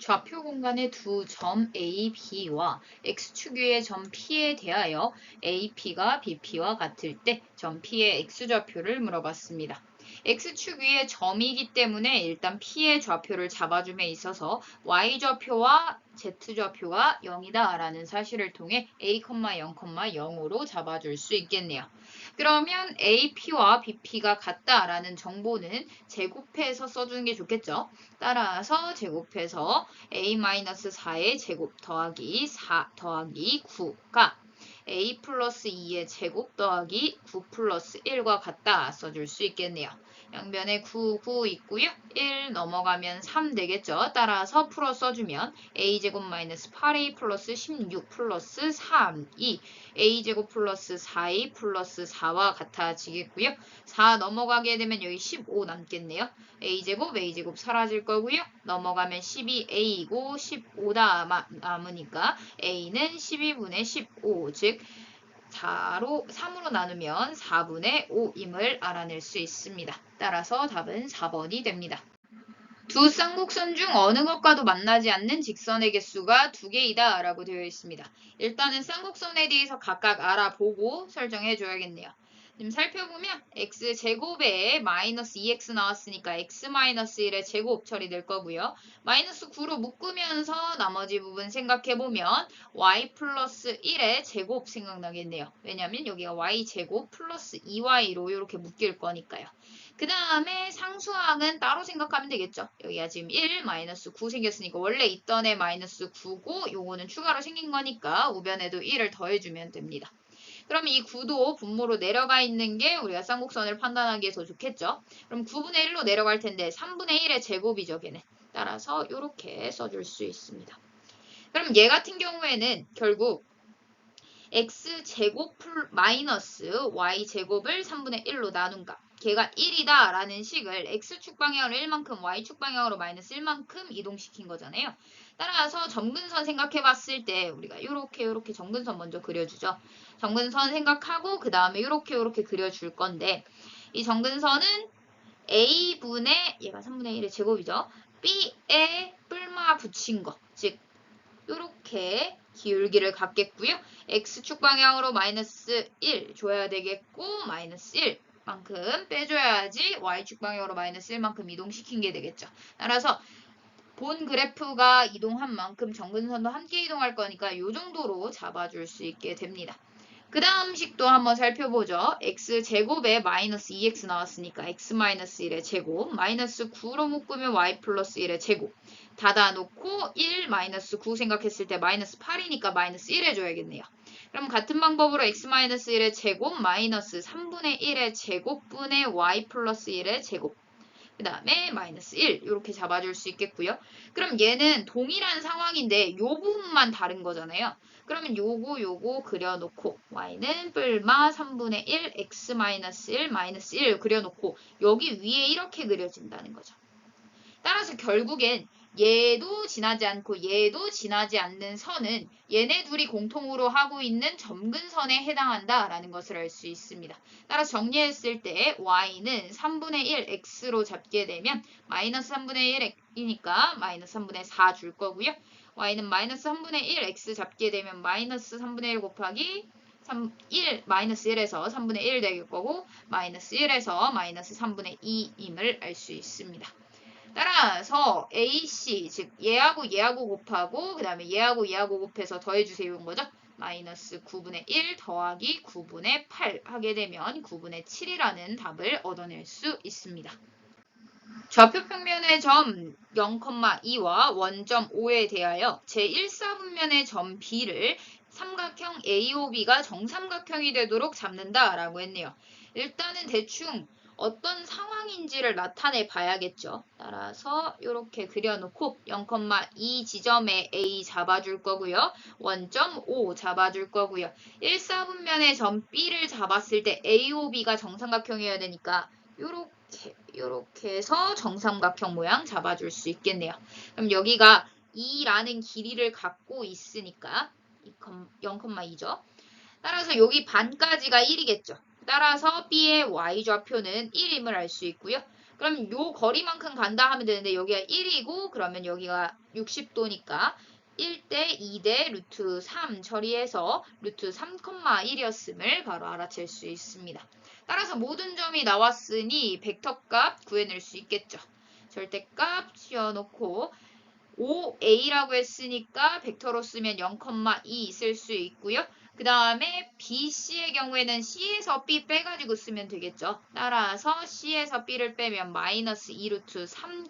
좌표 공간의 두 점 A, B와 X축 위의 점 P에 대하여 AP가 BP와 같을 때 점 P의 X좌표를 물어봤습니다. X축 위의 점이기 때문에 일단 P의 좌표를 잡아줌에 있어서 Y좌표와 Z좌표가 0이다 라는 사실을 통해 A, 0, 0으로 잡아줄 수 있겠네요. 그러면 AP와 BP가 같다라는 정보는 제곱해서 써주는 게 좋겠죠. 따라서 제곱해서 A-4의 제곱 더하기 4 더하기 9가 A 플러스 2의 제곱 더하기 9 플러스 1과 같다 써줄 수 있겠네요. 양변에 9, 9 있고요. 1 넘어가면 3 되겠죠. 따라서 풀어 써주면 A제곱 마이너스 8A 플러스 16 플러스 3이 A제곱 플러스 4A 플러스 4와 같아지겠고요. 4 넘어가게 되면 여기 15 남겠네요. A제곱 사라질 거고요. 넘어가면 12A이고 15다 남으니까 A는 12분의 15, 즉 3으로 나누면 4분의 5임을 알아낼 수 있습니다. 따라서 답은 4번이 됩니다. 두 쌍곡선 중 어느 것과도 만나지 않는 직선의 개수가 2개이다 라고 되어 있습니다. 일단은 쌍곡선에 대해서 각각 알아보고 설정해 줘야겠네요. 지금 살펴보면 x제곱에 마이너스 2x 나왔으니까 x-1의 제곱 처리될 거고요. 마이너스 9로 묶으면서 나머지 부분 생각해보면 y 플러스 1의 제곱 생각나겠네요. 왜냐면 여기가 y제곱 플러스 2y로 이렇게 묶일 거니까요. 그 다음에 상수항은 따로 생각하면 되겠죠. 여기가 지금 1, 마이너스 9 생겼으니까 원래 있던 애 마이너스 9고 요거는 추가로 생긴 거니까 우변에도 1을 더해주면 됩니다. 그럼 이 9도 분모로 내려가 있는 게 우리가 쌍곡선을 판단하기에 더 좋겠죠. 그럼 9분의 1로 내려갈 텐데 3분의 1의 제곱이죠, 걔는. 따라서 이렇게 써줄 수 있습니다. 그럼 얘 같은 경우에는 결국 x제곱 마이너스 y제곱을 3분의 1로 나눈 값. 걔가 1이다 라는 식을 x축 방향으로 1만큼 y축 방향으로 마이너스 1만큼 이동시킨 거잖아요. 따라서 점근선 생각해 봤을 때 우리가 이렇게 점근선 먼저 그려주죠. 점근선 생각하고 그 다음에 이렇게 그려줄 건데 이 점근선은 a분의 얘가 3분의 1의 제곱이죠. b에 뿔마 붙인 거. 즉 이렇게 기울기를 갖겠고요. x축 방향으로 마이너스 1 줘야 되겠고 마이너스 1만큼 빼줘야지 y축 방향으로 마이너스 1만큼 이동시킨 게 되겠죠. 따라서 본 그래프가 이동한 만큼 점근선도 함께 이동할 거니까 이 정도로 잡아줄 수 있게 됩니다. 그 다음 식도 한번 살펴보죠. x제곱에 마이너스 2x 나왔으니까 x-1의 제곱 마이너스 9로 묶으면 y 플러스 1의 제곱 닫아놓고 1 마이너스 9 생각했을 때 마이너스 8이니까 마이너스 1 해줘야겠네요. 그럼 같은 방법으로 x-1의 제곱 마이너스 3분의 1의 제곱분의 y 플러스 1의 제곱 그 다음에 마이너스 1 이렇게 잡아줄 수 있겠고요. 그럼 얘는 동일한 상황인데 요 부분만 다른 거잖아요. 그러면 요거 그려놓고 y는 뿔마 3분의 1 x-1 마이너스 1 그려놓고 여기 위에 이렇게 그려진다는 거죠. 따라서 결국엔 얘도 지나지 않고 얘도 지나지 않는 선은 얘네 둘이 공통으로 하고 있는 점근선에 해당한다라는 것을 알 수 있습니다. 따라서 정리했을 때 y는 3분의 1 x로 잡게 되면 마이너스 3분의 1이니까 마이너스 3분의 4 줄 거고요. y는 마이너스 3분의 1 x 잡게 되면 마이너스 3분의 1 곱하기 1, 마이너스 1에서 3분의 1 될 거고 마이너스 1에서 마이너스 3분의 2임을 알 수 있습니다. 따라서 AC 즉 얘하고 곱하고 그 다음에 얘하고 곱해서 더해주세요 인 거죠. 마이너스 9분의 1 더하기 9분의 8 하게 되면 9분의 7이라는 답을 얻어낼 수 있습니다. 좌표 평면의 점 0,2와 원점 5에 대하여 제1사분면의 점 B를 삼각형 AOB가 정삼각형이 되도록 잡는다라고 했네요. 일단은 대충 어떤 상황인지를 나타내 봐야겠죠. 따라서 이렇게 그려놓고 0,2 지점에 A 잡아줄 거고요. 원점 5 잡아줄 거고요. 1사분면의 점 B를 잡았을 때 AOB가 정삼각형이어야 되니까 이렇게 해서 정삼각형 모양 잡아줄 수 있겠네요. 그럼 여기가 2라는 길이를 갖고 있으니까 0,2죠. 따라서 여기 반까지가 1이겠죠. 따라서 B의 Y좌표는 1임을 알 수 있고요. 그럼 요 거리만큼 간다 하면 되는데 여기가 1이고 그러면 여기가 60도니까 1대 2대 루트 3 처리해서 루트 3,1이었음을 바로 알아챌 수 있습니다. 따라서 모든 점이 나왔으니 벡터값 구해낼 수 있겠죠. 절대값 씌워놓고 5a라고 했으니까 벡터로 쓰면 0,2 쓸 수 있고요. 그 다음에 BC의 경우에는 C에서 B 빼가지고 쓰면 되겠죠. 따라서 C에서 B를 빼면 마이너스 2루트 3,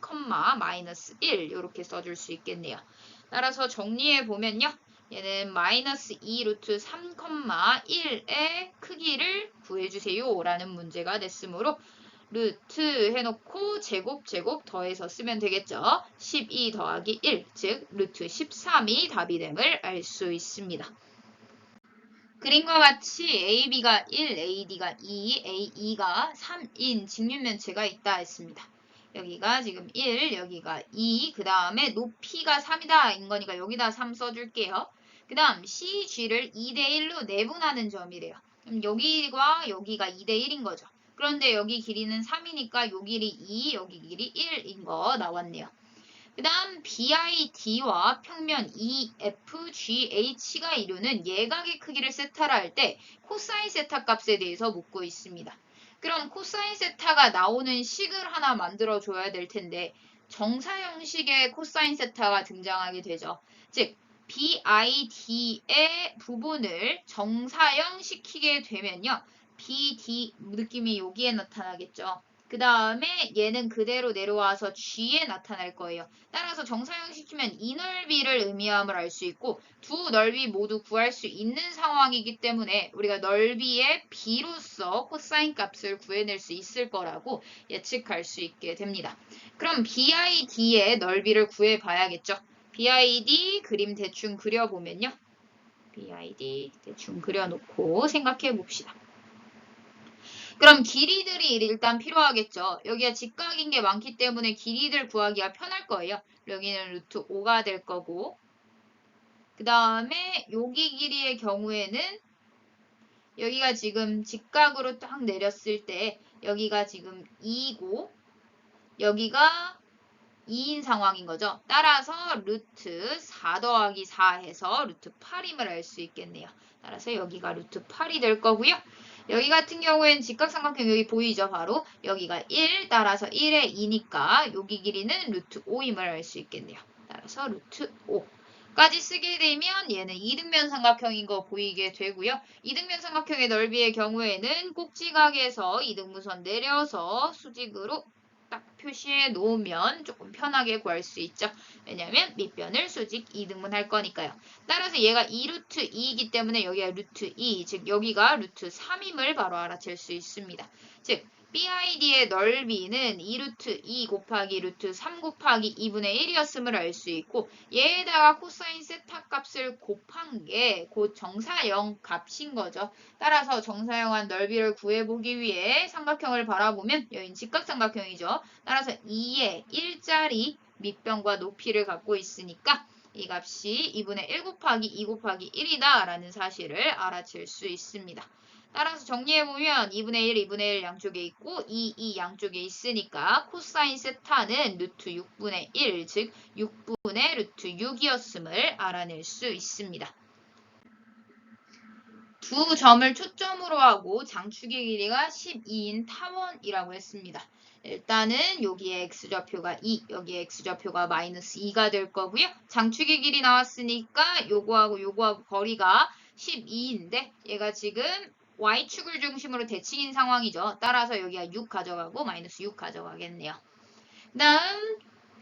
마이너스 1 이렇게 써줄 수 있겠네요. 따라서 정리해보면요. 얘는 마이너스 2루트 3, 1의 크기를 구해주세요 라는 문제가 됐으므로 루트 해놓고 제곱 더해서 쓰면 되겠죠. 12 더하기 1, 즉 루트 13이 답이 됨을 알 수 있습니다. 그림과 같이 AB가 1, AD가 2, AE가 3인 직률면체가 있다 했습니다. 여기가 지금 1, 여기가 2, 그 다음에 높이가 3이다 인 거니까 여기다 3 써줄게요. 그 다음 CG를 2대1로 내분하는 점이래요. 그럼 여기와 여기가 2대1인 거죠. 그런데 여기 길이는 3이니까 요 길이 2, 여기 길이 1인 거 나왔네요. 그 다음 BID와 평면 EFGH가 이루는 예각의 크기를 세타라 할 때 코사인 세타 값에 대해서 묻고 있습니다. 그럼 코사인 세타가 나오는 식을 하나 만들어 줘야 될 텐데 정사형식의 코사인 세타가 등장하게 되죠. 즉 BID의 부분을 정사형 시키게 되면요. BD 느낌이 여기에 나타나겠죠. 그 다음에 얘는 그대로 내려와서 G에 나타날 거예요. 따라서 정사형 시키면 이 넓이를 의미함을 알 수 있고 두 넓이 모두 구할 수 있는 상황이기 때문에 우리가 넓이의 B로서 코사인 값을 구해낼 수 있을 거라고 예측할 수 있게 됩니다. 그럼 BID의 넓이를 구해봐야겠죠. BID 그림 대충 그려보면요. BID 대충 그려놓고 생각해 봅시다. 그럼 길이들이 일단 필요하겠죠. 여기가 직각인 게 많기 때문에 길이들 구하기가 편할 거예요. 여기는 루트 5가 될 거고 그 다음에 여기 길이의 경우에는 여기가 지금 직각으로 딱 내렸을 때 여기가 지금 2고 여기가 2인 상황인 거죠. 따라서 루트 4 더하기 4 해서 루트 8임을 알 수 있겠네요. 따라서 여기가 루트 8이 될 거고요. 여기 같은 경우에는 직각삼각형 여기 보이죠? 바로 여기가 1 따라서 1에 2니까 여기 길이는 루트 5임을 알 수 있겠네요. 따라서 루트 5까지 쓰게 되면 얘는 이등변 삼각형인 거 보이게 되고요. 이등변 삼각형의 넓이의 경우에는 꼭지각에서 이등분선 내려서 수직으로 딱 표시해 놓으면 조금 편하게 구할 수 있죠. 왜냐하면 밑변을 수직 2등분 할 거니까요. 따라서 얘가 2루트 2이기 때문에 여기가 루트 2, 즉 여기가 루트 3임을 바로 알아챌 수 있습니다. 즉 BID의 넓이는 2루트 2 곱하기 루트 3 곱하기 2분의 1이었음을 알 수 있고 얘에다가 코사인 세타 값을 곱한 게 곧 정사형 값인 거죠. 따라서 정사형한 넓이를 구해보기 위해 삼각형을 바라보면 여긴 직각삼각형이죠. 따라서 2의 1짜리 밑변과 높이를 갖고 있으니까 이 값이 2분의 1 곱하기 2 곱하기 1이다 라는 사실을 알아챌 수 있습니다. 따라서 정리해보면 2분의 1, 2분의 1 양쪽에 있고 2 양쪽에 있으니까 코사인 세타는 루트 6분의 1, 즉 6분의 루트 6이었음을 알아낼 수 있습니다. 두 점을 초점으로 하고 장축의 길이가 12인 타원이라고 했습니다. 일단은 여기에 x좌표가 2, 여기에 x좌표가 마이너스 2가 될 거고요. 장축의 길이 나왔으니까 요거하고 거리가 12인데 얘가 지금 y축을 중심으로 대칭인 상황이죠. 따라서 여기가 6 가져가고 마이너스 6 가져가겠네요. 그 다음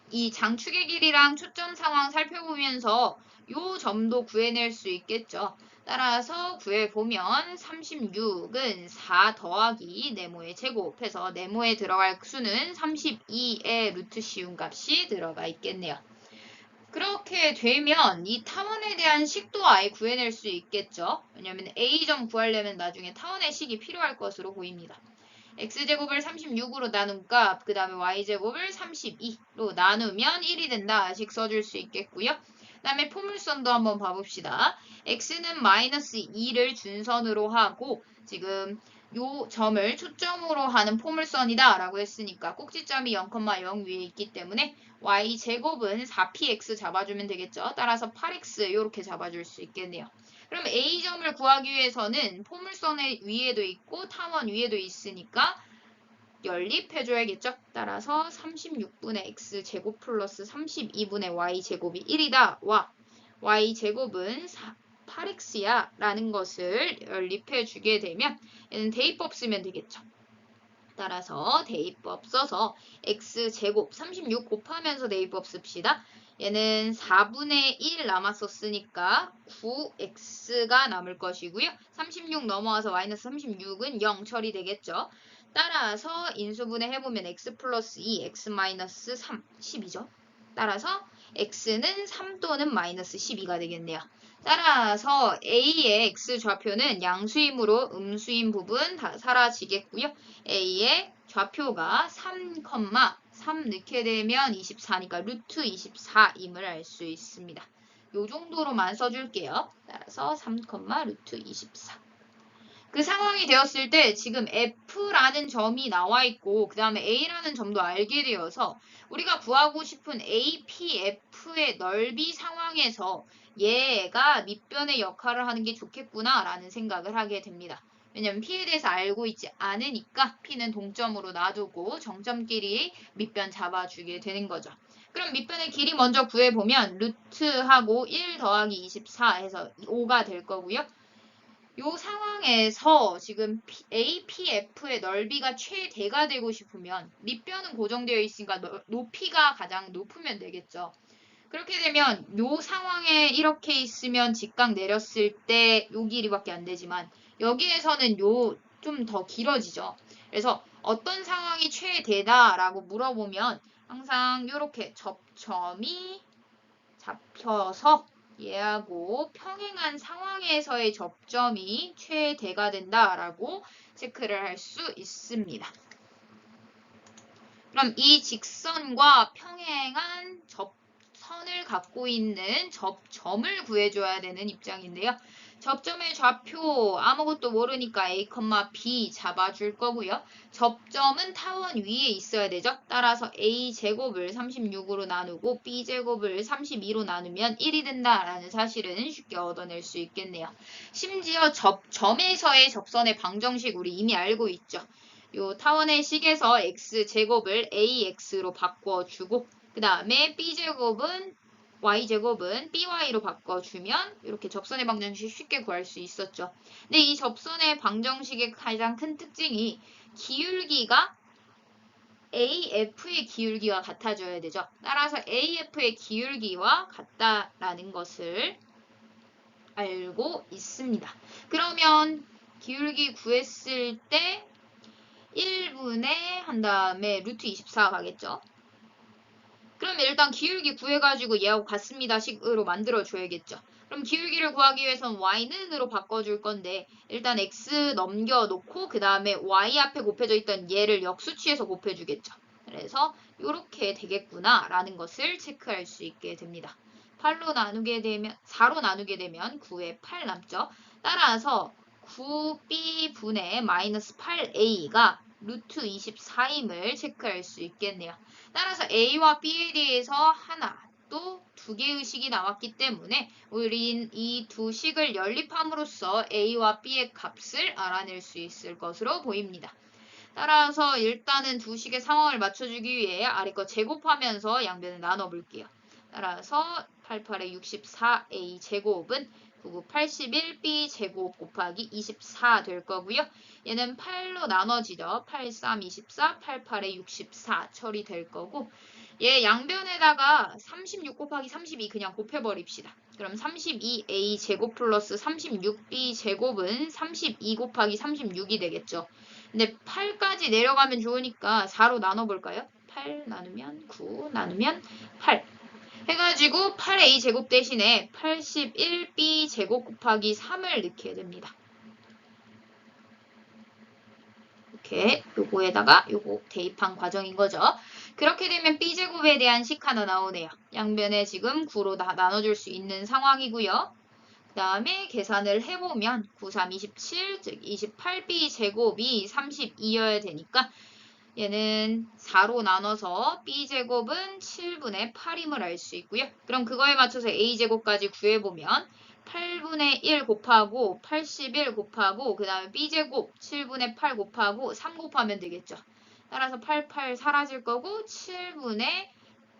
이 장축의 길이랑 초점 상황 살펴보면서 요 점도 구해낼 수 있겠죠. 따라서 구해보면 36은 4 더하기 네모의 제곱해서 네모에 들어갈 수는 32의 루트 씌운 값이 들어가 있겠네요. 그렇게 되면 이 타원에 대한 식도 아예 구해낼 수 있겠죠. 왜냐하면 A점 구하려면 나중에 타원의 식이 필요할 것으로 보입니다. x제곱을 36으로 나눈 값, 그 다음에 y제곱을 32로 나누면 1이 된다 식 써줄 수 있겠고요. 그 다음에 포물선도 한번 봐봅시다. x는 마이너스 2를 준선으로 하고 지금 요 점을 초점으로 하는 포물선이다 라고 했으니까 꼭지점이 0,0 위에 있기 때문에 y제곱은 4px 잡아주면 되겠죠. 따라서 8x 이렇게 잡아줄 수 있겠네요. 그럼 a점을 구하기 위해서는 포물선의 위에도 있고 타원 위에도 있으니까 연립해줘야겠죠. 따라서 36분의 x제곱 플러스 32분의 y제곱이 1이다. 와 y제곱은 8x야 라는 것을 연립해주게 되면 얘는 대입법 쓰면 되겠죠. 따라서 대입법 써서 x제곱 36 곱하면서 대입법 씁시다. 얘는 4분의 1 남았었으니까 9x가 남을 것이고요. 36 넘어와서 마이너스 36은 0 처리되겠죠. 따라서 인수분해 해보면 x 플러스 2, x 마이너스 3, 10이죠. 따라서 x는 3 또는 마이너스 12가 되겠네요. 따라서 A의 X좌표는 양수이므로 음수인 부분 다 사라지겠고요. A의 좌표가 3,3 넣게 되면 24니까 루트 24임을 알 수 있습니다. 요 정도로만 써줄게요. 따라서 3, 루트 24. 그 상황이 되었을 때 지금 F라는 점이 나와 있고 그 다음에 A라는 점도 알게 되어서 우리가 구하고 싶은 APF의 넓이 상황에서 얘가 밑변의 역할을 하는 게 좋겠구나 라는 생각을 하게 됩니다. 왜냐면 P에 대해서 알고 있지 않으니까 P는 동점으로 놔두고 정점끼리 밑변 잡아주게 되는 거죠. 그럼 밑변의 길이 먼저 구해보면 루트하고 1 더하기 24 해서 5가 될 거고요. 요 상황에서 지금 APF의 넓이가 최대가 되고 싶으면 밑변은 고정되어 있으니까 높이가 가장 높으면 되겠죠. 그렇게 되면 요 상황에 이렇게 있으면 직각 내렸을 때 요 길이밖에 안 되지만 여기에서는 요 좀 더 길어지죠. 그래서 어떤 상황이 최대다라고 물어보면 항상 이렇게 접점이 잡혀서 얘하고 평행한 상황에서의 접점이 최대가 된다라고 체크를 할 수 있습니다. 그럼 이 직선과 평행한 접선을 갖고 있는 접점을 구해줘야 되는 입장인데요. 접점의 좌표 아무것도 모르니까 A, B 잡아줄 거고요. 접점은 타원 위에 있어야 되죠. 따라서 A제곱을 36으로 나누고 B제곱을 32로 나누면 1이 된다라는 사실은 쉽게 얻어낼 수 있겠네요. 심지어 접점에서의 접선의 방정식 우리 이미 알고 있죠. 요 타원의 식에서 x제곱을 ax로 바꿔주고 그 다음에 b제곱은 y제곱은 by로 바꿔주면 이렇게 접선의 방정식 쉽게 구할 수 있었죠. 근데 이 접선의 방정식의 가장 큰 특징이 기울기가 AF의 기울기와 같아져야 되죠. 따라서 AF의 기울기와 같다라는 것을 알고 있습니다. 그러면 기울기 구했을 때 1분의 한 다음에 루트 24 가겠죠. 그럼 일단 기울기 구해가지고 얘하고 같습니다 식으로 만들어줘야겠죠. 그럼 기울기를 구하기 위해서는 y는으로 바꿔줄 건데 일단 x 넘겨놓고 그 다음에 y 앞에 곱해져 있던 얘를 역수치해서 곱해주겠죠. 그래서 이렇게 되겠구나 라는 것을 체크할 수 있게 됩니다. 8로 나누게 되면 4로 나누게 되면 9에 8 남죠. 따라서 9b분의 마이너스 8a가 루트 24임을 체크할 수 있겠네요. 따라서 A와 B에 대해서 하나 또 두 개의 식이 나왔기 때문에 우린 이 두 식을 연립함으로써 A와 B의 값을 알아낼 수 있을 것으로 보입니다. 따라서 일단은 두 식의 상황을 맞춰주기 위해 아래 거 제곱하면서 양변을 나눠볼게요. 따라서 88의 64A 제곱은 99, 81B 제곱 곱하기 24 될 거고요. 얘는 8로 나눠지죠. 8, 3, 24, 88에 64 처리될 거고 얘 양변에다가 36 곱하기 32 그냥 곱해버립시다. 그럼 32A 제곱 플러스 36B 제곱은 32 곱하기 36이 되겠죠. 근데 8까지 내려가면 좋으니까 4로 나눠볼까요? 8 나누면 9 나누면 8 해가지고 8A 제곱 대신에 81B 제곱 곱하기 3을 넣게 됩니다. 이렇게 요거에다가 요거 대입한 과정인 거죠. 그렇게 되면 B제곱에 대한 식 하나 나오네요. 양변에 지금 9로 나눠줄 수 있는 상황이고요. 그 다음에 계산을 해보면 9, 3, 27, 즉 28b제곱이 32여야 되니까 얘는 4로 나눠서 b제곱은 7분의 8임을 알 수 있고요. 그럼 그거에 맞춰서 a제곱까지 구해보면 8분의 1 곱하고 81 곱하고 그 다음에 b제곱 7분의 8 곱하고 3 곱하면 되겠죠. 따라서 88 사라질 거고 7분의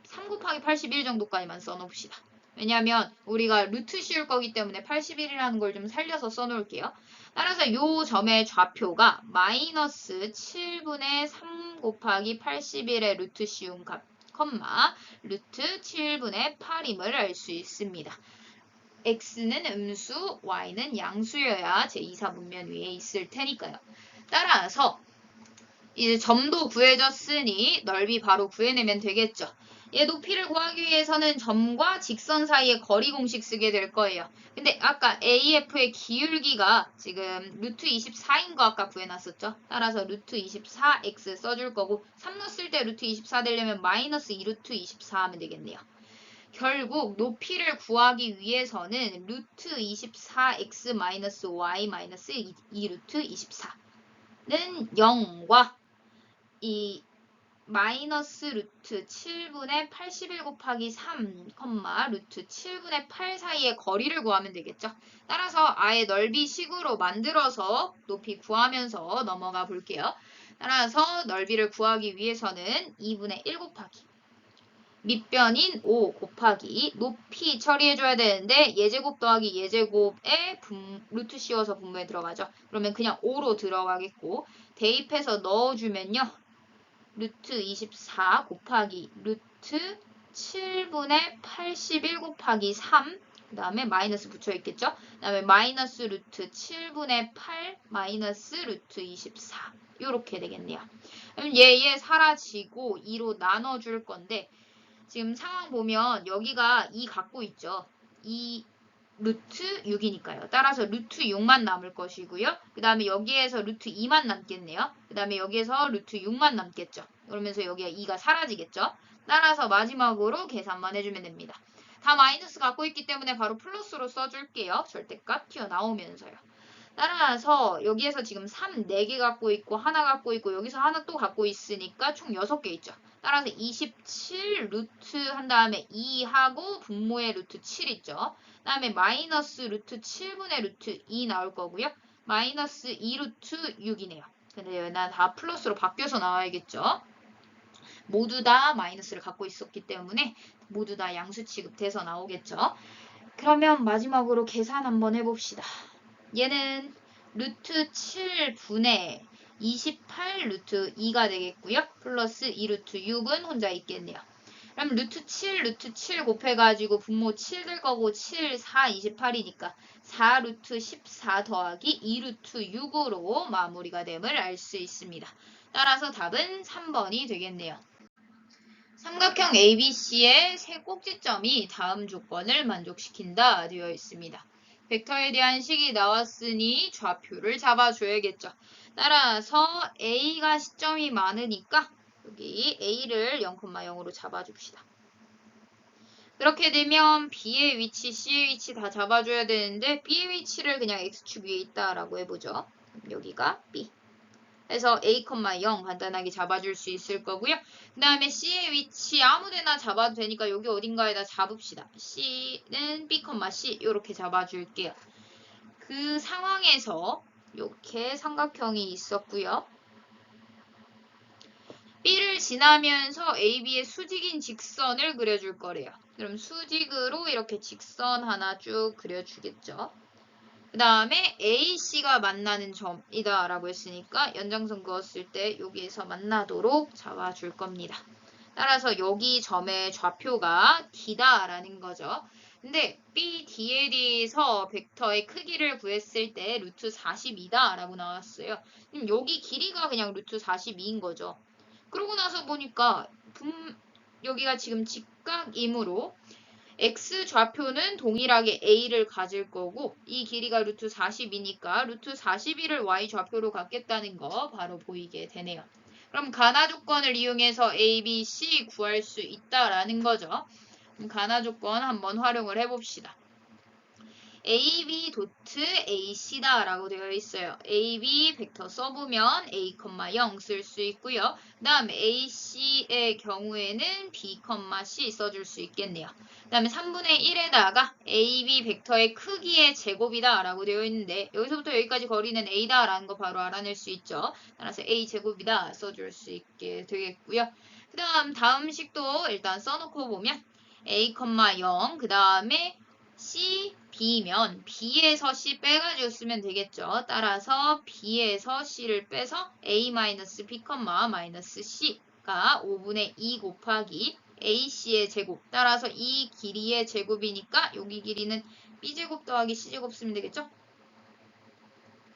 3 곱하기 81 정도까지만 써놓읍시다. 왜냐하면 우리가 루트 씌울 거기 때문에 81이라는 걸 좀 살려서 써놓을게요. 따라서 요 점의 좌표가 마이너스 7분의 3 곱하기 81의 루트 씌운 값, 컴마 루트 7분의 8임을 알 수 있습니다. x는 음수, y는 양수여야 제2사분면 위에 있을 테니까요. 따라서 이제 점도 구해졌으니 넓이 바로 구해내면 되겠죠. 얘 높이를 구하기 위해서는 점과 직선 사이의 거리 공식 쓰게 될 거예요. 근데 아까 AF의 기울기가 지금 루트 24인 거 아까 구해놨었죠. 따라서 루트 24x 써줄 거고 3 넣었을 때 루트 24 되려면 마이너스 2루트 24 하면 되겠네요. 결국 높이를 구하기 위해서는 루트 24x 마이너스 y 마이너스 2루트 24는 0과 이 마이너스 루트 7분의 81 곱하기 3, 루트 7분의 8 사이의 거리를 구하면 되겠죠. 따라서 아예 넓이 식으로 만들어서 높이 구하면서 넘어가 볼게요. 따라서 넓이를 구하기 위해서는 2분의 1 곱하기 밑변인 5 곱하기 높이 처리해줘야 되는데 예제곱 더하기 예제곱에 루트 씌워서 분모에 들어가죠. 그러면 그냥 5로 들어가겠고 대입해서 넣어주면요. 루트 24 곱하기 루트 7분의 81 곱하기 3, 그 다음에 마이너스 붙여있겠죠? 그 다음에 마이너스 루트 7분의 8 마이너스 루트 24 요렇게 되겠네요. 그럼 얘 사라지고 2로 나눠줄 건데 지금 상황 보면 여기가 2 갖고 있죠. 2 루트 6이니까요. 따라서 루트 6만 남을 것이고요. 그 다음에 여기에서 루트 2만 남겠네요. 그 다음에 여기에서 루트 6만 남겠죠. 그러면서 여기가 2가 사라지겠죠. 따라서 마지막으로 계산만 해주면 됩니다. 다 마이너스 갖고 있기 때문에 바로 플러스로 써줄게요. 절대값 튀어나오면서요. 따라서 여기에서 지금 3, 4개 갖고 있고 하나 갖고 있고 여기서 하나 또 갖고 있으니까 총 6개 있죠. 따라서 27 루트 한 다음에 2하고 분모의 루트 7 있죠. 그 다음에 마이너스 루트 7분의 루트 2 나올 거고요. 마이너스 2 루트 6이네요. 근데 난 다 플러스로 바뀌어서 나와야겠죠. 모두 다 마이너스를 갖고 있었기 때문에 모두 다 양수 취급돼서 나오겠죠. 그러면 마지막으로 계산 한번 해봅시다. 얘는 루트 7분의 28 루트 2가 되겠고요. 플러스 2 루트 6은 혼자 있겠네요. 그럼 루트 7 곱해가지고 분모 7 될 거고 7, 4, 28이니까 4 루트 14 더하기 2 루트 6으로 마무리가 됨을 알 수 있습니다. 따라서 답은 3번이 되겠네요. 삼각형 ABC의 세 꼭지점이 다음 조건을 만족시킨다 되어 있습니다. 벡터에 대한 식이 나왔으니 좌표를 잡아줘야겠죠. 따라서 A가 시점이 많으니까 여기 A를 0,0으로 잡아줍시다. 그렇게 되면 B의 위치, C의 위치 다 잡아줘야 되는데 B의 위치를 그냥 X축 위에 있다라고 해보죠. 여기가 B. 그래서 A, 0 간단하게 잡아줄 수 있을 거고요. 그 다음에 C의 위치 아무데나 잡아도 되니까 여기 어딘가에다 잡읍시다. C는 B, C 이렇게 잡아줄게요. 그 상황에서 이렇게 삼각형이 있었고요. B를 지나면서 AB의 수직인 직선을 그려줄 거래요. 그럼 수직으로 이렇게 직선 하나 쭉 그려주겠죠. 그 다음에 AC가 만나는 점이다 라고 했으니까 연장선 그었을 때 여기에서 만나도록 잡아줄 겁니다. 따라서 여기 점의 좌표가 D다 라는 거죠. 근데 B, D에 대해서 벡터의 크기를 구했을 때 루트 42다 라고 나왔어요. 그럼 여기 길이가 그냥 루트 42인 거죠. 그러고 나서 보니까 여기가 지금 직각이므로 X 좌표는 동일하게 A를 가질 거고 이 길이가 루트 40이니까 루트 41을 Y 좌표로 갖겠다는 거 바로 보이게 되네요. 그럼 가나 조건을 이용해서 A, B, C 구할 수 있다라는 거죠. 그럼 가나 조건 한번 활용을 해봅시다. AB 도트 AC다 라고 되어 있어요. AB 벡터 써보면 A, 0 쓸 수 있고요. 그 다음에 AC의 경우에는 B, C 써줄 수 있겠네요. 그 다음에 3분의 1에다가 AB 벡터의 크기의 제곱이다 라고 되어 있는데 여기서부터 여기까지 거리는 A다 라는 거 바로 알아낼 수 있죠. 따라서 A 제곱이다 써줄 수 있게 되겠고요. 그 다음 식도 일단 써놓고 보면 A, 0, 그 다음에 C, B면 B에서 C 빼가지고 쓰면 되겠죠. 따라서 B에서 C를 빼서 A-B, C가 5분의 2 곱하기 AC의 제곱. 따라서 이 길이의 제곱이니까 여기 길이는 B제곱 더하기 C제곱 쓰면 되겠죠?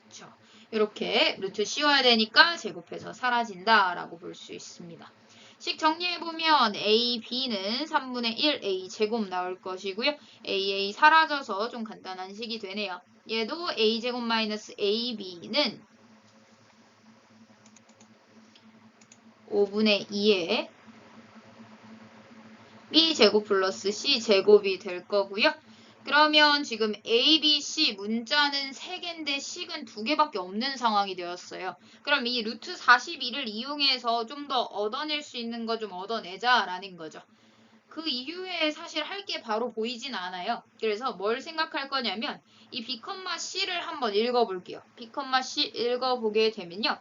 그렇죠. 이렇게 루트 씌워야 되니까 제곱해서 사라진다라고 볼 수 있습니다. 식 정리해보면 A, B는 3분의 1 A 제곱 나올 것이고요. AA 사라져서 좀 간단한 식이 되네요. 얘도 A 제곱 마이너스 AB는 5분의 2에 B 제곱 플러스 C 제곱이 될 거고요. 그러면 지금 A, B, C 문자는 3개인데 식은 2개밖에 없는 상황이 되었어요. 그럼 이 루트 42를 이용해서 좀 더 얻어낼 수 있는 거 좀 얻어내자라는 거죠. 그 이후에 사실 할 게 바로 보이진 않아요. 그래서 뭘 생각할 거냐면 이 B, C를 한번 읽어볼게요. B, C 읽어보게 되면요.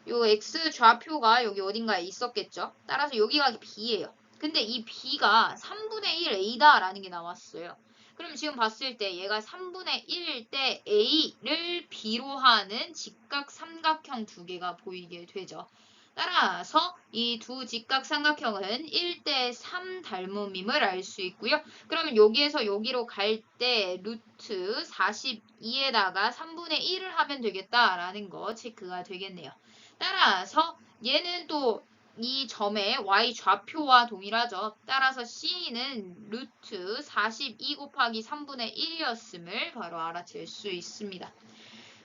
요 X 좌표가 여기 어딘가에 있었겠죠. 따라서 여기가 B예요. 근데 이 B가 3분의 1 A다라는 게 나왔어요. 그럼 지금 봤을 때 얘가 3분의 1일 때 A를 B로 하는 직각 삼각형 두 개가 보이게 되죠. 따라서 이 두 직각 삼각형은 1대 3 닮음임을 알 수 있고요. 그러면 여기에서 여기로 갈 때 루트 42에다가 3분의 1을 하면 되겠다라는 거 체크가 되겠네요. 따라서 얘는 또 이 점의 y 좌표와 동일하죠. 따라서 C는 루트 42 곱하기 3분의 1이었음을 바로 알아챌 수 있습니다.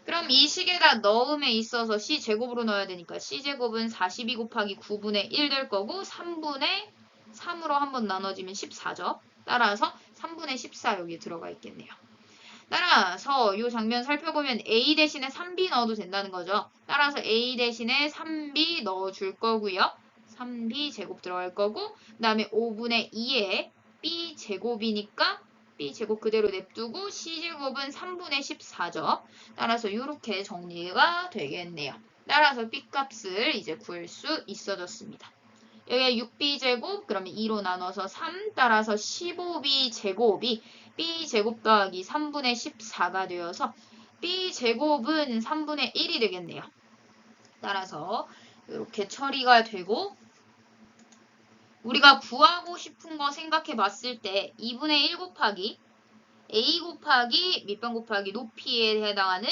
그럼 이 식에다 넣음에 있어서 C제곱으로 넣어야 되니까 C제곱은 42 곱하기 9분의 1 될 거고 3분의 3으로 한번 나눠지면 14죠. 따라서 3분의 14 여기 들어가 있겠네요. 따라서 이 장면 살펴보면 A 대신에 3B 넣어도 된다는 거죠. 따라서 A 대신에 3B 넣어줄 거고요. 3B 제곱 들어갈 거고 그 다음에 5분의 2에 B 제곱이니까 B 제곱 그대로 냅두고 C제곱은 3분의 14죠. 따라서 이렇게 정리가 되겠네요. 따라서 B 값을 이제 구할 수 있어졌습니다. 여기에 6B 제곱 그러면 2로 나눠서 3 따라서 15B 제곱이 B 제곱 더하기 3분의 14가 되어서 B 제곱은 3분의 1이 되겠네요. 따라서 이렇게 처리가 되고 우리가 구하고 싶은 거 생각해 봤을 때 2분의 1 곱하기 A 곱하기 밑변 곱하기 높이에 해당하는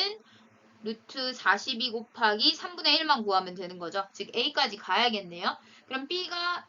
루트 42 곱하기 3분의 1만 구하면 되는 거죠. 즉 A까지 가야겠네요. 그럼 B가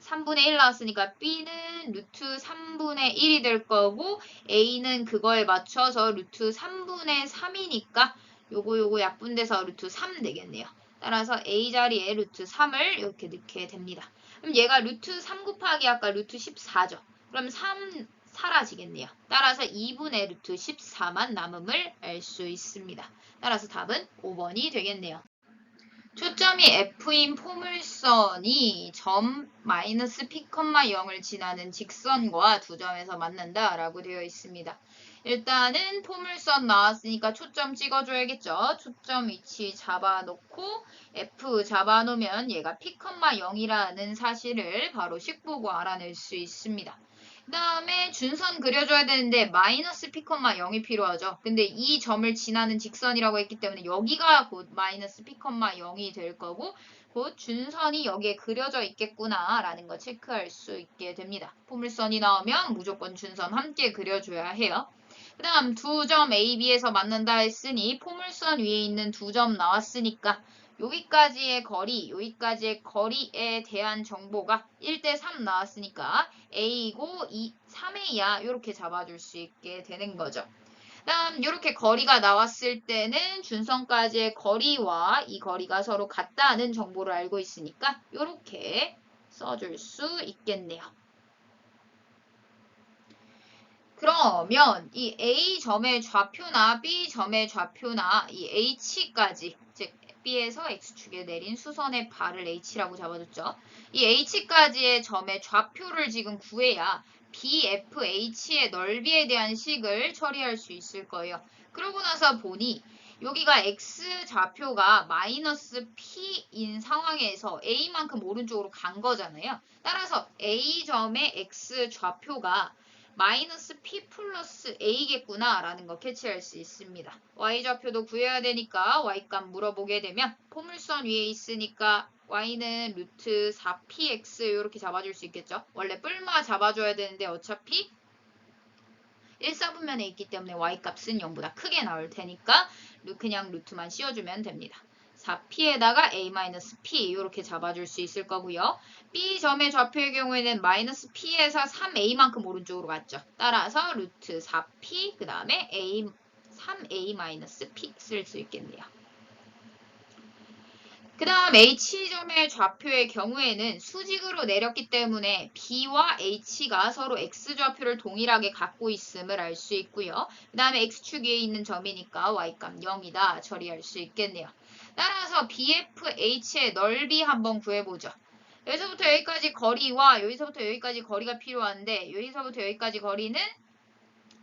3분의 1 나왔으니까 B는 루트 3분의 1이 될 거고 A는 그거에 맞춰서 루트 3분의 3이니까 요거 약분돼서 루트 3 되겠네요. 따라서 A 자리에 루트 3을 이렇게 넣게 됩니다. 그럼 얘가 루트 3 곱하기 아까 루트 14죠. 그럼 3 사라지겠네요. 따라서 2분의 루트 14만 남음을 알 수 있습니다. 따라서 답은 5번이 되겠네요. 초점이 F인 포물선이 점 마이너스 P, 0을 지나는 직선과 두 점에서 만난다 라고 되어 있습니다. 일단은 포물선 나왔으니까 초점 찍어줘야겠죠. 초점 위치 잡아놓고 F 잡아놓으면 얘가 P, 0이라는 사실을 바로 식 보고 알아낼 수 있습니다. 그 다음에 준선 그려줘야 되는데 마이너스 P, 0이 필요하죠. 근데 이 점을 지나는 직선이라고 했기 때문에 여기가 곧 마이너스 P, 0이 될 거고 곧 준선이 여기에 그려져 있겠구나 라는 거 체크할 수 있게 됩니다. 포물선이 나오면 무조건 준선 함께 그려줘야 해요. 그 다음 두 점 A, B에서 만난다 했으니 포물선 위에 있는 두 점 나왔으니까 여기까지의 거리에 대한 정보가 1대 3 나왔으니까 A이고 3A야 이렇게 잡아줄 수 있게 되는 거죠. 다음 이렇게 거리가 나왔을 때는 준선까지의 거리와 이 거리가 서로 같다는 정보를 알고 있으니까 이렇게 써줄 수 있겠네요. 그러면 이 A점의 좌표나 B점의 좌표나 이 H까지, 즉 B에서 X축에 내린 수선의 발을 H라고 잡아줬죠. 이 H까지의 점의 좌표를 지금 구해야 BFH의 넓이에 대한 식을 처리할 수 있을 거예요. 그러고 나서 보니 여기가 X 좌표가 마이너스 P인 상황에서 A만큼 오른쪽으로 간 거잖아요. 따라서 A점의 X 좌표가 마이너스 P 플러스 A겠구나 라는 거 캐치할 수 있습니다. Y좌표도 구해야 되니까 Y값 물어보게 되면 포물선 위에 있으니까 Y는 루트 4PX 이렇게 잡아줄 수 있겠죠. 원래 뿔마 잡아줘야 되는데 어차피 1사분면에 있기 때문에 Y값은 0보다 크게 나올 테니까 그냥 루트만 씌워주면 됩니다. 4P에다가 A-P 이렇게 잡아줄 수 있을 거고요. B점의 좌표의 경우에는 마이너스 P에서 3A만큼 오른쪽으로 갔죠. 따라서 루트 4P 그 다음에 3A-P 쓸 수 있겠네요. 그 다음 H점의 좌표의 경우에는 수직으로 내렸기 때문에 B와 H가 서로 X좌표를 동일하게 갖고 있음을 알 수 있고요. 그 다음에 X축 위에 있는 점이니까 Y값 0이다 처리할 수 있겠네요. 따라서 BFH의 넓이 한번 구해보죠. 여기서부터 여기까지 거리와 여기서부터 여기까지 거리가 필요한데 여기서부터 여기까지 거리는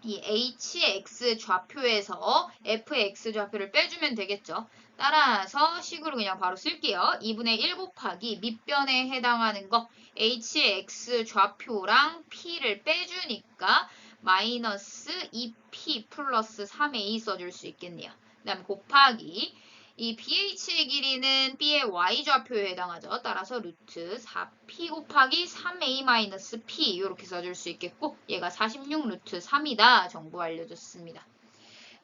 이 HX 좌표에서 FX 좌표를 빼주면 되겠죠. 따라서 식으로 그냥 바로 쓸게요. 2분의 1 곱하기 밑변에 해당하는 거 HX 좌표랑 P를 빼주니까 마이너스 2P 플러스 3A 써줄 수 있겠네요. 그 다음 곱하기 이 BH의 길이는 B의 Y좌표에 해당하죠. 따라서 루트 4P 곱하기 3A-P 이렇게 써줄 수 있겠고 얘가 46 루트 3이다 정보 알려줬습니다.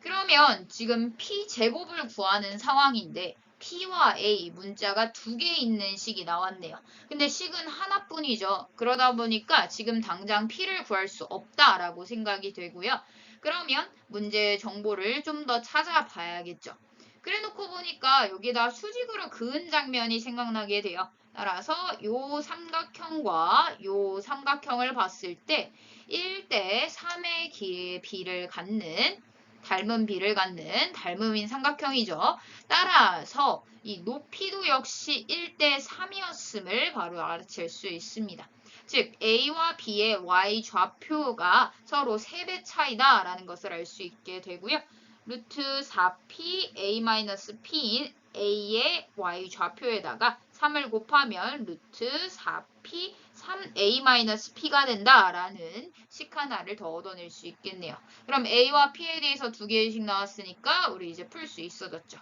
그러면 지금 P제곱을 구하는 상황인데 P와 A 문자가 두 개 있는 식이 나왔네요. 근데 식은 하나뿐이죠. 그러다 보니까 지금 당장 P를 구할 수 없다라고 생각이 되고요. 그러면 문제의 정보를 좀 더 찾아봐야겠죠. 그래놓고 보니까 여기다 수직으로 그은 장면이 생각나게 돼요. 따라서 요 삼각형과 요 삼각형을 봤을 때 1대 3의 비를 갖는 닮은 비를 갖는 닮음인 삼각형이죠. 따라서 이 높이도 역시 1대 3이었음을 바로 알아챌 수 있습니다. 즉 A와 B의 Y 좌표가 서로 3배 차이다 라는 것을 알 수 있게 되고요. 루트 4P A-P인 A의 Y 좌표에다가 3을 곱하면 루트 4P 3A-P가 된다라는 식 하나를 더 얻어낼 수 있겠네요. 그럼 A와 P에 대해서 두 개씩 나왔으니까 우리 이제 풀 수 있어졌죠.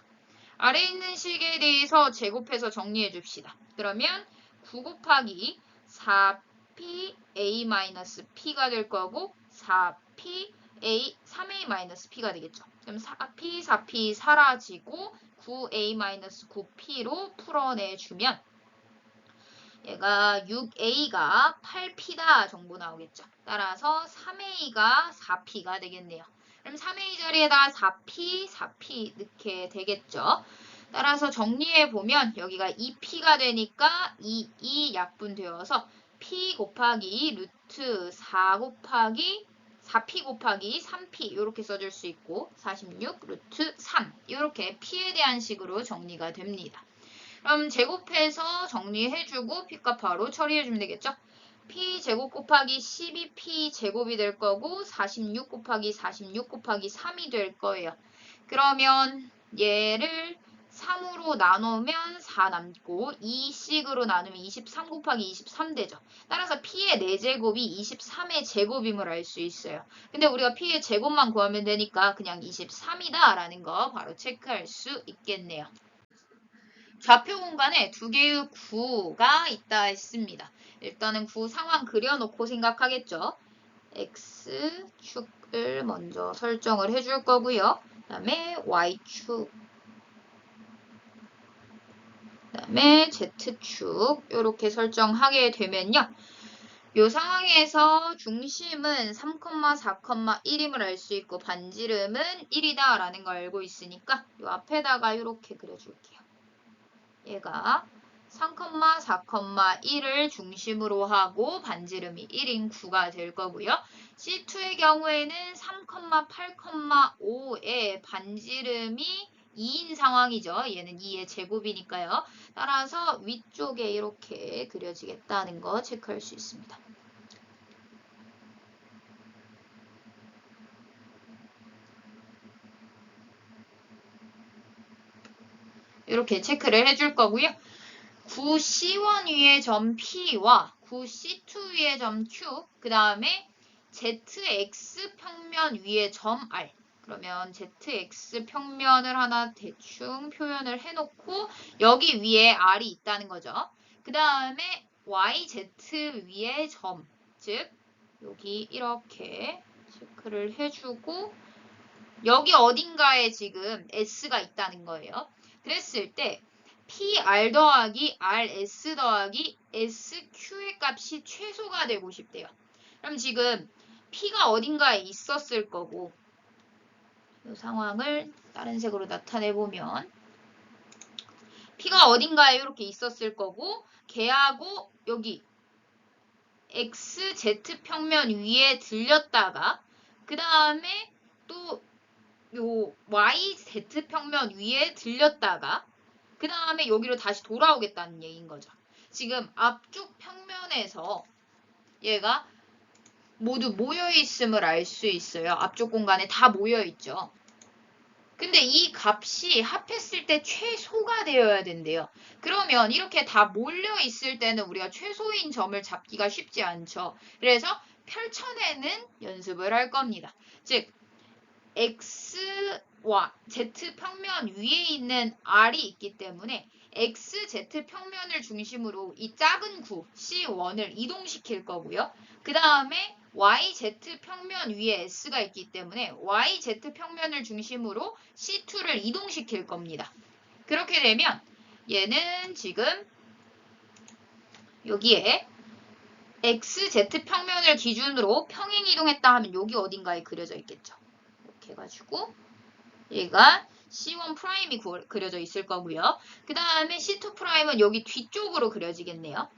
아래 있는 식에 대해서 제곱해서 정리해 줍시다. 그러면 9 곱하기 4P A-P가 될 거고 4P A 3A-P가 되겠죠. 그럼 4P, 4P 사라지고 9A-9P로 풀어내주면 얘가 6A가 8P다 정보 나오겠죠. 따라서 3A가 4P가 되겠네요. 그럼 3A 자리에다 4P, 4P 넣게 되겠죠. 따라서 정리해보면 여기가 2P가 되니까 2 약분되어서 P 곱하기 루트 4 곱하기 4P 곱하기 3P 이렇게 써줄 수 있고 46 루트 3 이렇게 P에 대한 식으로 정리가 됩니다. 그럼 제곱해서 정리해주고 P값 바로 처리해주면 되겠죠? P 제곱 곱하기 12P 제곱이 될 거고 46 곱하기 46 곱하기 3이 될 거예요. 그러면 얘를 3으로 나누면 4 남고 2씩으로 나누면 23 곱하기 23 되죠. 따라서 P의 4제곱이 23의 제곱임을 알 수 있어요. 근데 우리가 P의 제곱만 구하면 되니까 그냥 23이다 라는 거 바로 체크할 수 있겠네요. 좌표 공간에 두 개의 구가 있다 했습니다. 일단은 구 상황 그려놓고 생각하겠죠. X축을 먼저 설정을 해줄 거고요. 그 다음에 Y축, 그 다음에 Z축 이렇게 설정하게 되면요. 이 상황에서 중심은 3,4,1임을 알 수 있고 반지름은 1이다 라는 걸 알고 있으니까 이 앞에다가 이렇게 그려줄게요. 얘가 3,4,1을 중심으로 하고 반지름이 1인 9가 될 거고요. C2의 경우에는 3,8,5의 반지름이 2인 상황이죠. 얘는 2의 제곱이니까요. 따라서 위쪽에 이렇게 그려지겠다는 거 체크할 수 있습니다. 이렇게 체크를 해줄 거고요. 9C1 위의 점 P와 9C2 위의 점 Q, 그 다음에 ZX 평면 위의 점 R. 그러면 ZX 평면을 하나 대충 표현을 해놓고 여기 위에 R이 있다는 거죠. 그 다음에 YZ 위의 점, 즉 여기 이렇게 체크를 해주고 여기 어딘가에 지금 S가 있다는 거예요. 그랬을 때 PR 더하기 RS 더하기 SQ의 값이 최소가 되고 싶대요. 그럼 지금 P가 어딘가에 있었을 거고 이 상황을 다른 색으로 나타내보면 P가 어딘가에 이렇게 있었을 거고 걔하고 여기 XZ 평면 위에 들렸다가 그 다음에 또 요 YZ 평면 위에 들렸다가 그 다음에 여기로 다시 돌아오겠다는 얘기인 거죠. 지금 앞쪽 평면에서 얘가 모두 모여있음을 알 수 있어요. 앞쪽 공간에 다 모여있죠. 근데 이 값이 합했을 때 최소가 되어야 된대요. 그러면 이렇게 다 몰려있을 때는 우리가 최소인 점을 잡기가 쉽지 않죠. 그래서 펼쳐내는 연습을 할 겁니다. 즉 X와 Z 평면 위에 있는 R이 있기 때문에 XZ 평면을 중심으로 이 작은 구 C1을 이동시킬 거고요. 그 다음에 YZ 평면 위에 S가 있기 때문에 YZ 평면을 중심으로 C2를 이동시킬 겁니다. 그렇게 되면 얘는 지금 여기에 XZ 평면을 기준으로 평행 이동했다 하면 여기 어딘가에 그려져 있겠죠. 이렇게 해가지고 얘가 C1'이 그려져 있을 거고요. 그 다음에 C2'은 여기 뒤쪽으로 그려지겠네요.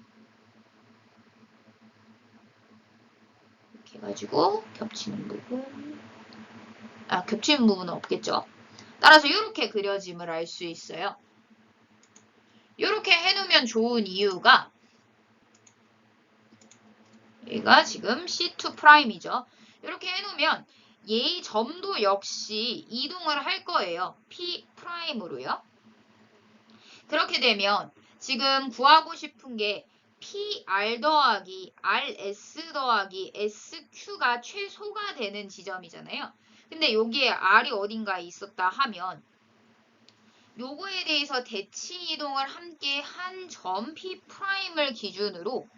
이렇게 해가지고 겹치는 부분, 겹치는 부분은 없겠죠. 따라서 이렇게 그려짐을 알 수 있어요. 이렇게 해놓으면 좋은 이유가 얘가 지금 C2'이죠. 이렇게 해놓으면 얘의 점도 역시 이동을 할 거예요. P'으로요. 그렇게 되면 지금 구하고 싶은 게 PR 더하기 RS 더하기 SQ가 최소가 되는 지점이잖아요. 근데 여기에 R이 어딘가에 있었다 하면 요거에 대해서 대칭 이동을 함께 한 점 P'을 기준으로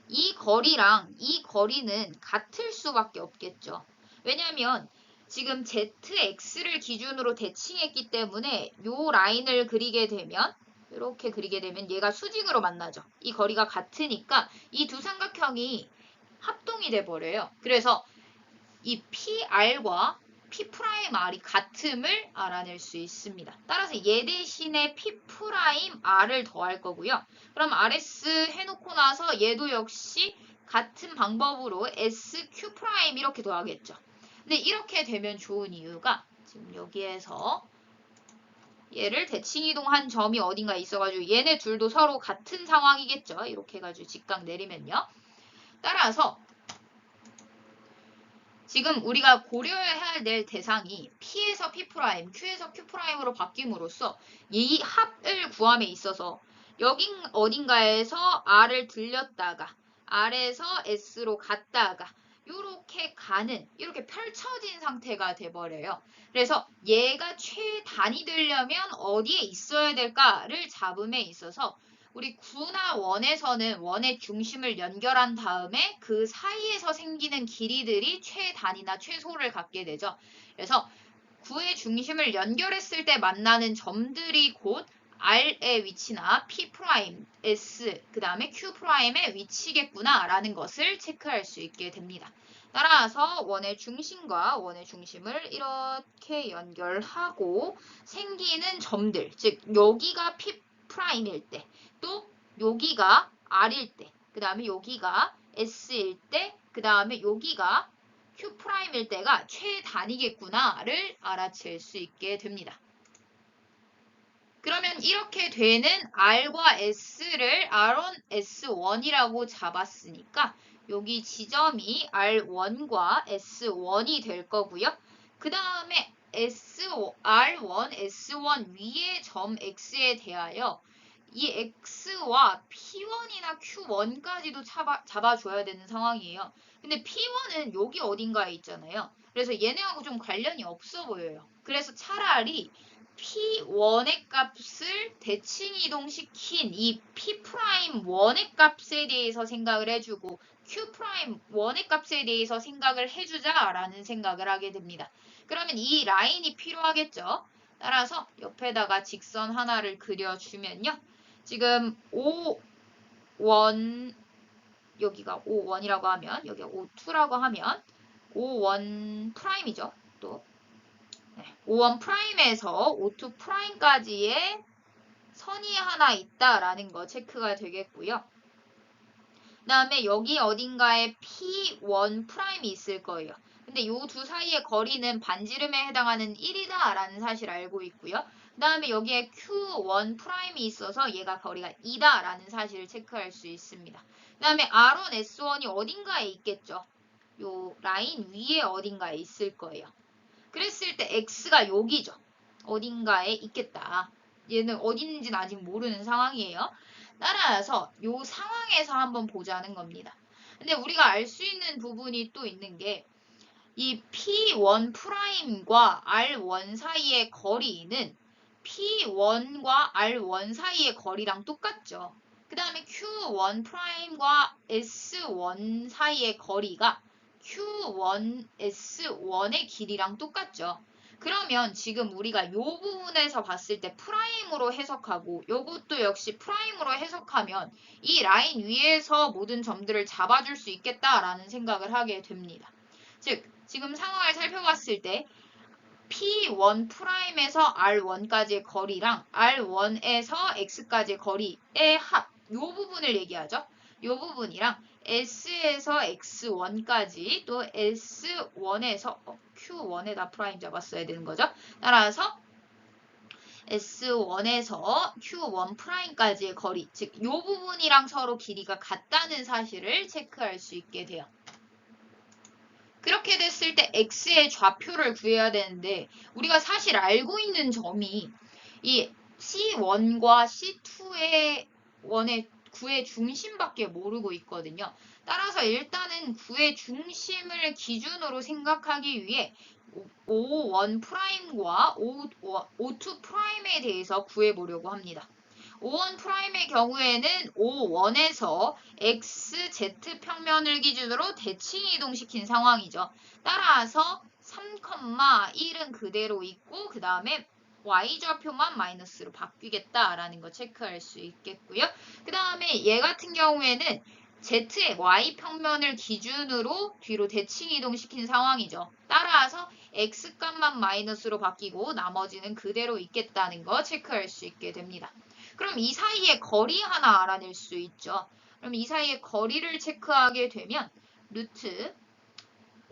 이 거리랑 이 거리는 같을 수밖에 없겠죠. 왜냐하면 지금 ZX를 기준으로 대칭했기 때문에 요 라인을 그리게 되면 이렇게 그리게 되면 얘가 수직으로 만나죠. 이 거리가 같으니까 이 두 삼각형이 합동이 돼 버려요. 그래서 이 PR과 P'R이 같음을 알아낼 수 있습니다. 따라서 얘 대신에 P'R을 더할 거고요. 그럼 RS 해놓고 나서 얘도 역시 같은 방법으로 SQ' 이렇게 더하겠죠. 근데 이렇게 되면 좋은 이유가 지금 여기에서 얘를 대칭 이동한 점이 어딘가 있어가지고 얘네 둘도 서로 같은 상황이겠죠. 이렇게 해가지고 직각 내리면요. 따라서 지금 우리가 고려해야 될 대상이 P에서 P', Q에서 Q'으로 바뀜으로써 이 합을 구함에 있어서 여긴 어딘가에서 R을 들렸다가 R에서 S로 갔다가 이렇게 가는 이렇게 펼쳐진 상태가 돼버려요. 그래서 얘가 최단이 되려면 어디에 있어야 될까를 잡음에 있어서 우리 9나 1에서는 원의 중심을 연결한 다음에 그 사이에서 생기는 길이들이 최단이나 최소를 갖게 되죠. 그래서 9의 중심을 연결했을 때 만나는 점들이 곧 R의 위치나 P', S, 그 다음에 Q'의 위치겠구나 라는 것을 체크할 수 있게 됩니다. 따라서 원의 중심과 원의 중심을 이렇게 연결하고 생기는 점들, 즉 여기가 P'일 때 또 여기가 R일 때, 그 다음에 여기가 S일 때, 그 다음에 여기가 Q'일 때가 최단위겠구나를 알아챌 수 있게 됩니다. 그러면 이렇게 되는 R과 S를 R1, S1이라고 잡았으니까 여기 지점이 R1과 S1이 될 거고요. 그 다음에 R1, S1 위의 점 X에 대하여 이 X와 P1이나 Q1까지도 잡아줘야 되는 상황이에요. 근데 P1은 여기 어딘가에 있잖아요. 그래서 얘네하고 좀 관련이 없어 보여요. 그래서 차라리 P1의 값을 대칭 이동시킨 이 P'1의 값에 대해서 생각을 해주고 Q'1의 값에 대해서 생각을 해주자라는 생각을 하게 됩니다. 그러면 이 라인이 필요하겠죠. 따라서 옆에다가 직선 하나를 그려주면요. 지금 O1 여기가 O1이라고 하면 여기가 O2라고 하면 O1 프라임이죠. 또 O1 프라임에서 O2 프라임까지의 선이 하나 있다라는 거 체크가 되겠고요. 그 다음에 여기 어딘가에 P1 프라임이 있을 거예요. 근데 이 두 사이의 거리는 반지름에 해당하는 1이다 라는 사실 알고 있고요. 그 다음에 여기에 Q1 프라임이 있어서 얘가 거리가 2다 라는 사실을 체크할 수 있습니다. 그 다음에 R1, S1이 어딘가에 있겠죠. 요 라인 위에 어딘가에 있을 거예요. 그랬을 때 X가 여기죠. 어딘가에 있겠다. 얘는 어디 있는지는 아직 모르는 상황이에요. 따라서 이 상황에서 한번 보자는 겁니다. 근데 우리가 알 수 있는 부분이 또 있는 게 이 P1 프라임과 R1 사이의 거리는 P1과 R1 사이의 거리랑 똑같죠. 그 다음에 Q1 프라임과 S1 사이의 거리가 Q1, S1의 길이랑 똑같죠. 그러면 지금 우리가 이 부분에서 봤을 때 프라임으로 해석하고 이것도 역시 프라임으로 해석하면 이 라인 위에서 모든 점들을 잡아줄 수 있겠다라는 생각을 하게 됩니다. 즉 지금 상황을 살펴봤을 때 P1 프라임에서 R1까지의 거리랑 R1에서 X까지의 거리의 합, 이 부분을 얘기하죠. 이 부분이랑 S에서 X1까지 또 S1에서 Q1에다 프라임 잡았어야 되는 거죠. 따라서 S1에서 Q1 프라임까지의 거리, 즉 이 부분이랑 서로 길이가 같다는 사실을 체크할 수 있게 돼요. 그렇게 됐을 때 X의 좌표를 구해야 되는데 우리가 사실 알고 있는 점이 이 C1과 C2의 구의 중심밖에 모르고 있거든요. 따라서 일단은 구의 중심을 기준으로 생각하기 위해 O1 프라임과 O2 프라임에 대해서 구해보려고 합니다. O1 프라임의 경우에는 O1에서 XZ 평면을 기준으로 대칭 이동시킨 상황이죠. 따라서 3,1은 그대로 있고 그 다음에 Y좌표만 마이너스로 바뀌겠다라는 거 체크할 수 있겠고요. 그 다음에 얘 같은 경우에는 Z의 Y 평면을 기준으로 뒤로 대칭 이동시킨 상황이죠. 따라서 X값만 마이너스로 바뀌고 나머지는 그대로 있겠다는 거 체크할 수 있게 됩니다. 그럼 이 사이의 거리 하나 알아낼 수 있죠. 그럼 이 사이의 거리를 체크하게 되면 루트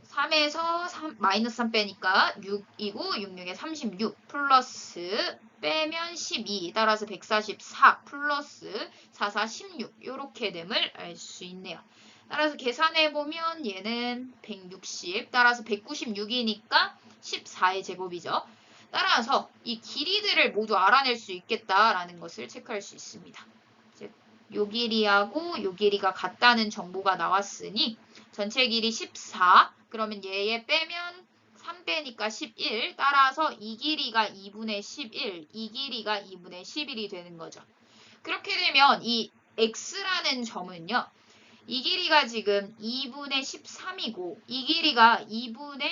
3에서 마이너스 3 빼니까 6이고 66에 36 플러스 빼면 12 따라서 144 플러스 44 16 이렇게 됨을 알 수 있네요. 따라서 계산해보면 얘는 160 따라서 196이니까 14의 제곱이죠. 따라서 이 길이들을 모두 알아낼 수 있겠다라는 것을 체크할 수 있습니다. 즉, 요 길이하고 요 길이가 같다는 정보가 나왔으니 전체 길이 14 그러면 얘에 빼면 3 빼니까 11 따라서 이 길이가 2분의 11 이 길이가 2분의 11이 되는 거죠. 그렇게 되면 이 x라는 점은요. 이 길이가 지금 2분의 13이고 이 길이가 2분의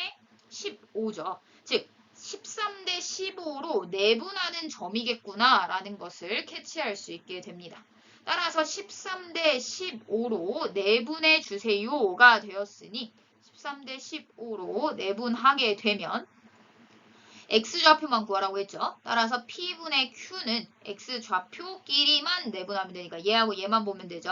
15죠. 즉 13대 15로 내분하는 점이겠구나 라는 것을 캐치할 수 있게 됩니다. 따라서 13대 15로 내분해 주세요가 되었으니 13대 15로 내분하게 되면 x좌표만 구하라고 했죠. 따라서 p분의 q는 x좌표끼리만 내분하면 되니까 얘하고 얘만 보면 되죠.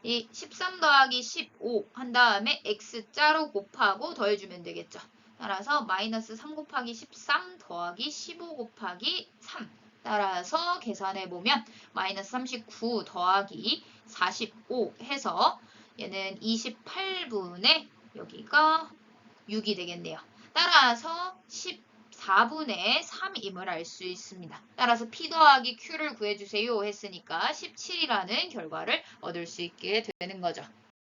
이 13 더하기 15 한 다음에 x자로 곱하고 더해주면 되겠죠. 따라서 마이너스 3 곱하기 13 더하기 15 곱하기 3. 따라서 계산해보면 마이너스 39 더하기 45 해서 얘는 28분의 여기가 6이 되겠네요. 따라서 14분의 3임을 알 수 있습니다. 따라서 P 더하기 Q를 구해주세요 했으니까 17이라는 결과를 얻을 수 있게 되는 거죠.